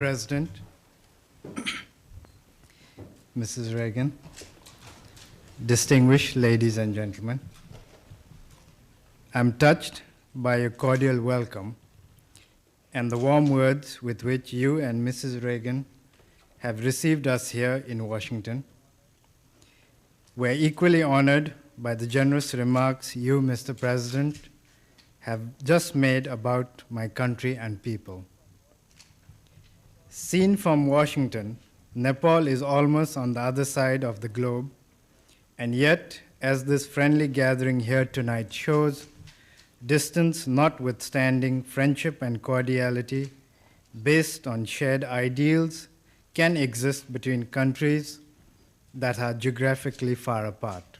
President, Mrs. Reagan, distinguished ladies and gentlemen, I'm touched by your cordial welcome and the warm words with which you and Mrs. Reagan have received us here in Washington. We're equally honored by the generous remarks you, Mr. President, have just made about my country and people. Seen from Washington, Nepal is almost on the other side of the globe, and yet, as this friendly gathering here tonight shows, distance notwithstanding, friendship and cordiality based on shared ideals can exist between countries that are geographically far apart.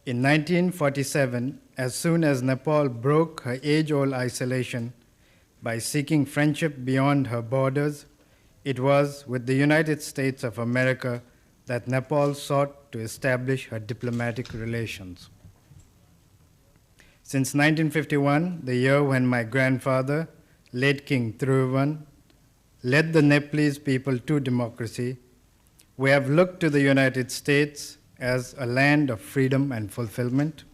In 1947, as soon as Nepal broke her age-old isolation by seeking friendship beyond her borders, it was with the United States of America that Nepal sought to establish her diplomatic relations. Since 1951, the year when my grandfather, late King Thiruvan, led the Nepalese people to democracy, we have looked to the United States as a land of freedom and fulfillment.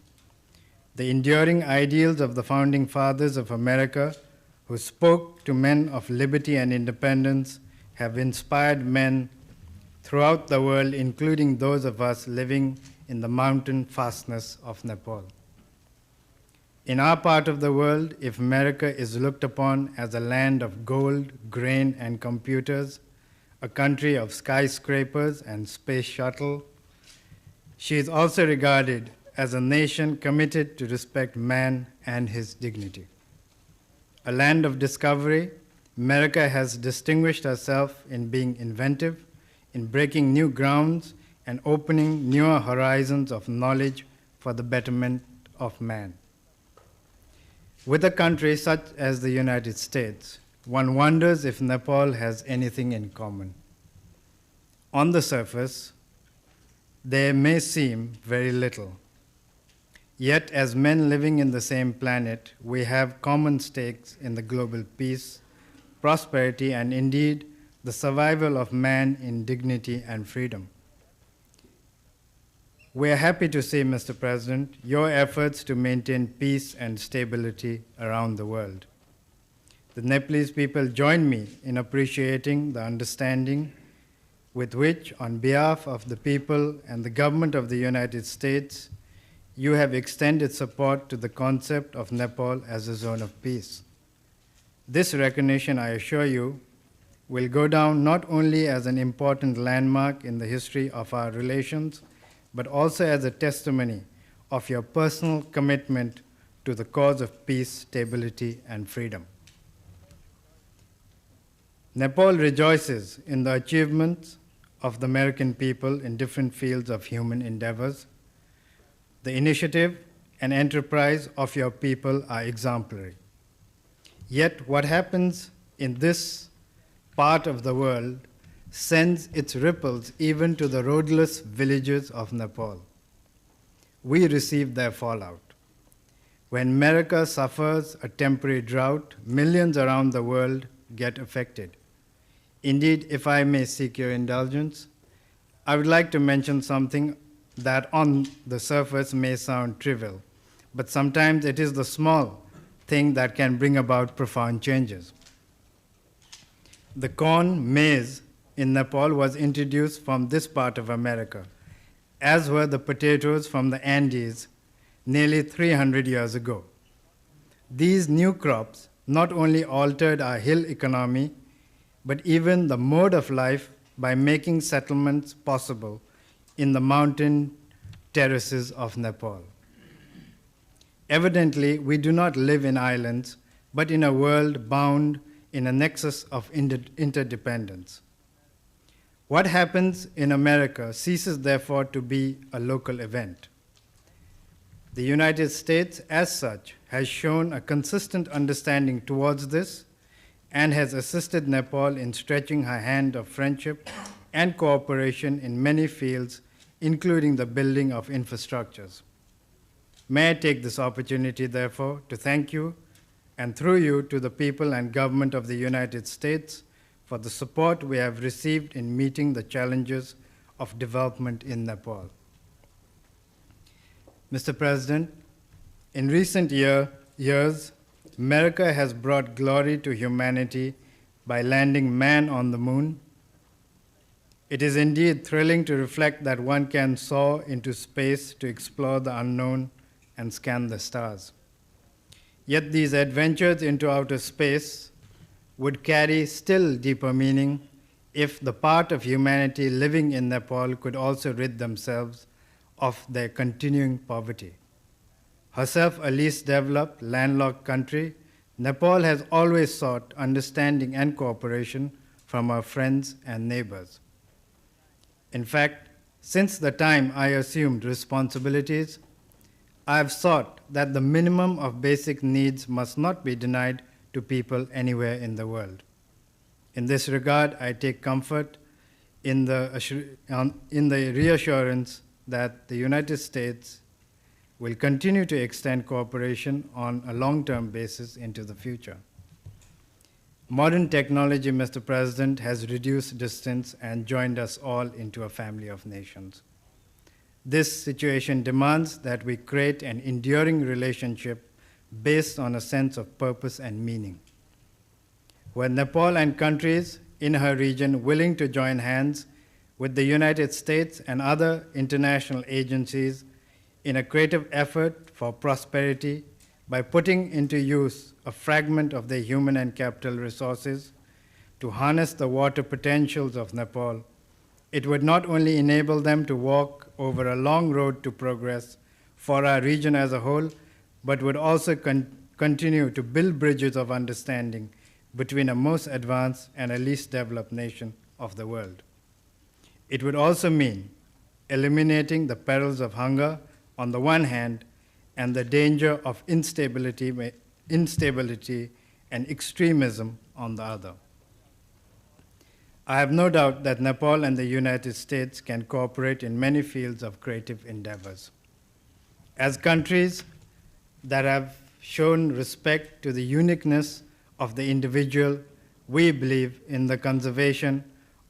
The enduring ideals of the founding fathers of America, who spoke to men of liberty and independence, have inspired men throughout the world, including those of us living in the mountain fastness of Nepal. In our part of the world, if America is looked upon as a land of gold, grain, and computers, a country of skyscrapers and space shuttle, she is also regarded as a nation committed to respect man and his dignity. A land of discovery, America has distinguished herself in being inventive, in breaking new grounds, and opening newer horizons of knowledge for the betterment of man. With a country such as the United States, one wonders if Nepal has anything in common. On the surface, there may seem very little. Yet, as men living in the same planet, we have common stakes in the global peace, prosperity, and indeed the survival of man in dignity and freedom. We are happy to see, Mr. President, your efforts to maintain peace and stability around the world. The Nepalese people join me in appreciating the understanding with which, on behalf of the people and the government of the United States, you have extended support to the concept of Nepal as a zone of peace. This recognition, I assure you, will go down not only as an important landmark in the history of our relations, but also as a testimony of your personal commitment to the cause of peace, stability, and freedom. Nepal rejoices in the achievements of the American people in different fields of human endeavors. The initiative and enterprise of your people are exemplary. Yet what happens in this part of the world sends its ripples even to the roadless villages of Nepal. We receive their fallout. When America suffers a temporary drought, millions around the world get affected. Indeed, if I may seek your indulgence, I would like to mention something that on the surface may sound trivial, but sometimes it is the small thing that can bring about profound changes. The corn, maize, in Nepal was introduced from this part of America, as were the potatoes from the Andes nearly 300 years ago. These new crops not only altered our hill economy, but even the mode of life by making settlements possible in the mountain terraces of Nepal. Evidently, we do not live in islands, but in a world bound in a nexus of interdependence. What happens in America ceases, therefore, to be a local event. The United States, as such, has shown a consistent understanding towards this and has assisted Nepal in stretching her hand of friendship and cooperation in many fields, including the building of infrastructures. May I take this opportunity, therefore, to thank you and through you to the people and government of the United States for the support we have received in meeting the challenges of development in Nepal. Mr. President, in recent years, America has brought glory to humanity by landing man on the moon. It is indeed thrilling to reflect that one can soar into space to explore the unknown and scan the stars. Yet these adventures into outer space would carry still deeper meaning if the part of humanity living in Nepal could also rid themselves of their continuing poverty. Herself a least developed, landlocked country, Nepal has always sought understanding and cooperation from our friends and neighbors. In fact, since the time I assumed responsibilities, I have sought that the minimum of basic needs must not be denied to people anywhere in the world. In this regard, I take comfort in the reassurance that the United States will continue to extend cooperation on a long-term basis into the future. Modern technology, Mr. President, has reduced distance and joined us all into a family of nations. This situation demands that we create an enduring relationship based on a sense of purpose and meaning. Were Nepal and countries in her region willing to join hands with the United States and other international agencies in a creative effort for prosperity by putting into use a fragment of their human and capital resources to harness the water potentials of Nepal, it would not only enable them to walk over a long road to progress for our region as a whole, but would also continue to build bridges of understanding between a most advanced and a least developed nation of the world. It would also mean eliminating the perils of hunger on the one hand and the danger of instability and extremism on the other. I have no doubt that Nepal and the United States can cooperate in many fields of creative endeavors. As countries that have shown respect to the uniqueness of the individual, we believe in the conservation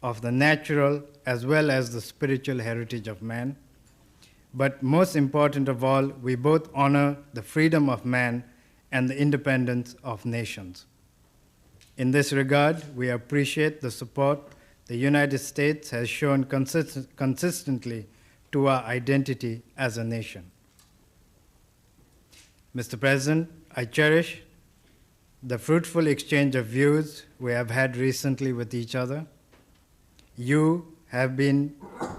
of the natural as well as the spiritual heritage of man. But most important of all, we both honor the freedom of man and the independence of nations. In this regard, we appreciate the support the United States has shown consistently to our identity as a nation. Mr. President, I cherish the fruitful exchange of views we have had recently with each other. You have been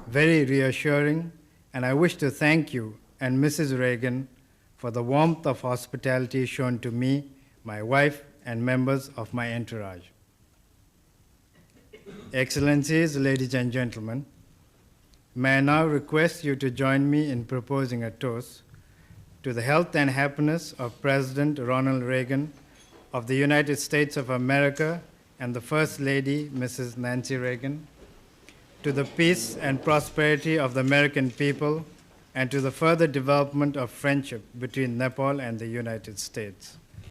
very reassuring, and I wish to thank you and Mrs. Reagan for the warmth of hospitality shown to me, my wife, and members of my entourage. Excellencies, ladies and gentlemen, may I now request you to join me in proposing a toast to the health and happiness of President Ronald Reagan of the United States of America and the First Lady, Mrs. Nancy Reagan, to the peace and prosperity of the American people, and to the further development of friendship between Nepal and the United States.